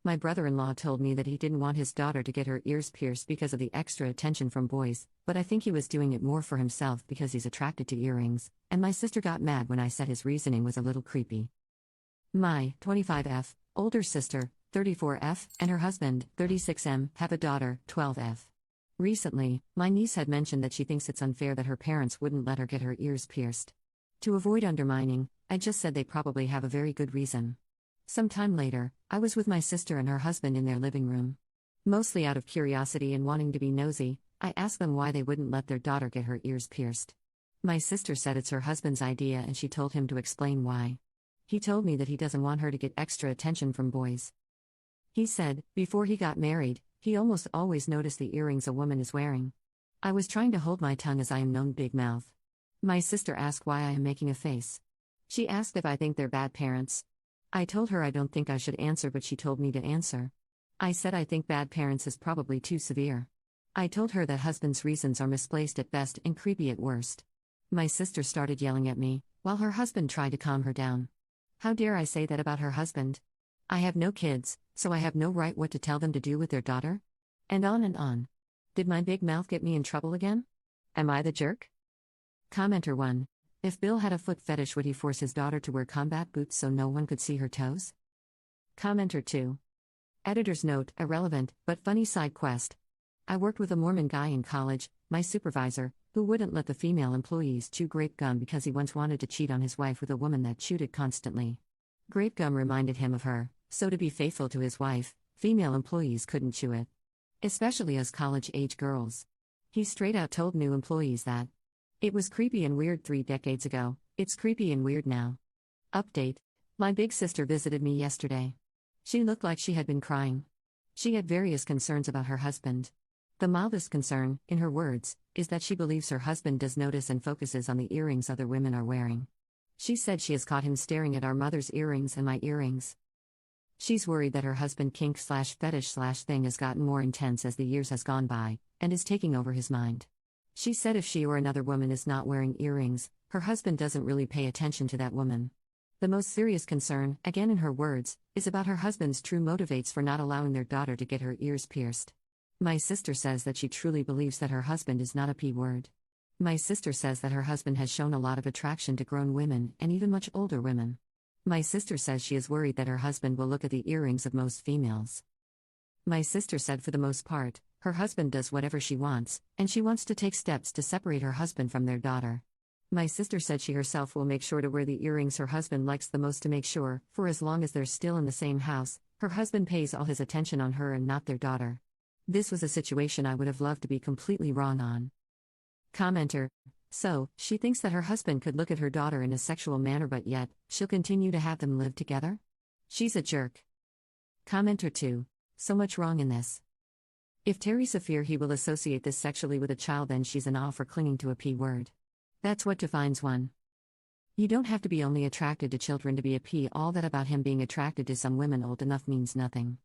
My brother-in-law told me that he didn't want his daughter to get her ears pierced because of the extra attention from boys, but I think he was doing it more for himself because he's attracted to earrings, and my sister got mad when I said his reasoning was a little creepy. My 25F, older sister, 34F, and her husband, 36M, have a daughter, 12F. Recently, my niece had mentioned that she thinks it's unfair that her parents wouldn't let her get her ears pierced. To avoid undermining, I just said they probably have a very good reason. Some time later, I was with my sister and her husband in their living room. Mostly out of curiosity and wanting to be nosy, I asked them why they wouldn't let their daughter get her ears pierced. My sister said it's her husband's idea and she told him to explain why. He told me that he doesn't want her to get extra attention from boys. He said, before he got married, he almost always noticed the earrings a woman is wearing. I was trying to hold my tongue as I am known big mouth. My sister asked why I am making a face. She asked if I think they're bad parents. I told her I don't think I should answer, but she told me to answer. I said I think bad parents is probably too severe. I told her that husband's reasons are misplaced at best and creepy at worst. My sister started yelling at me, while her husband tried to calm her down. How dare I say that about her husband? I have no kids, so I have no right what to tell them to do with their daughter? And on and on. Did my big mouth get me in trouble again? Am I the jerk? Commenter 1. If Bill had a foot fetish, would he force his daughter to wear combat boots so no one could see her toes? Commenter 2. Editor's note, irrelevant, but funny side quest. I worked with a Mormon guy in college, my supervisor, who wouldn't let the female employees chew grape gum because he once wanted to cheat on his wife with a woman that chewed it constantly. Grape gum reminded him of her, so to be faithful to his wife, female employees couldn't chew it. Especially us college-age girls. He straight out told new employees that. It was creepy and weird 3 decades ago, it's creepy and weird now. Update. My big sister visited me yesterday. She looked like she had been crying. She had various concerns about her husband. The mildest concern, in her words, is that she believes her husband does notice and focuses on the earrings other women are wearing. She said she has caught him staring at our mother's earrings and my earrings. She's worried that her husband kink/fetish/thing has gotten more intense as the years has gone by, and is taking over his mind. She said if she or another woman is not wearing earrings, her husband doesn't really pay attention to that woman. The most serious concern, again in her words, is about her husband's true motivates for not allowing their daughter to get her ears pierced. My sister says that she truly believes that her husband is not a P-word. My sister says that her husband has shown a lot of attraction to grown women and even much older women. My sister says she is worried that her husband will look at the earrings of most females. My sister said for the most part, her husband does whatever she wants, and she wants to take steps to separate her husband from their daughter. My sister said she herself will make sure to wear the earrings her husband likes the most to make sure, for as long as they're still in the same house, her husband pays all his attention on her and not their daughter. This was a situation I would have loved to be completely wrong on. Commenter. So, she thinks that her husband could look at her daughter in a sexual manner, but yet, she'll continue to have them live together? She's a jerk. Commenter 2. So much wrong in this. If Teresa fear he will associate this sexually with a child, then she's an off for clinging to a P word. That's what defines one. You don't have to be only attracted to children to be a P. All that about him being attracted to some women old enough means nothing.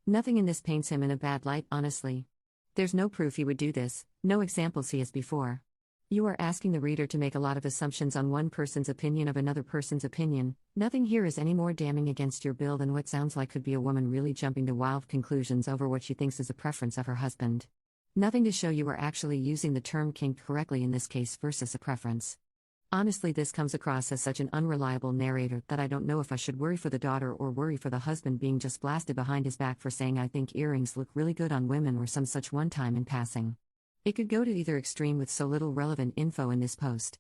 Nothing in this paints him in a bad light, honestly. There's no proof he would do this, no examples he has before. You are asking the reader to make a lot of assumptions on one person's opinion of another person's opinion. Nothing here is any more damning against your bill than what sounds like could be a woman really jumping to wild conclusions over what she thinks is a preference of her husband. Nothing to show you are actually using the term kink correctly in this case versus a preference. Honestly, this comes across as such an unreliable narrator that I don't know if I should worry for the daughter or worry for the husband being just blasted behind his back for saying I think earrings look really good on women or some such one time in passing. It could go to either extreme with so little relevant info in this post.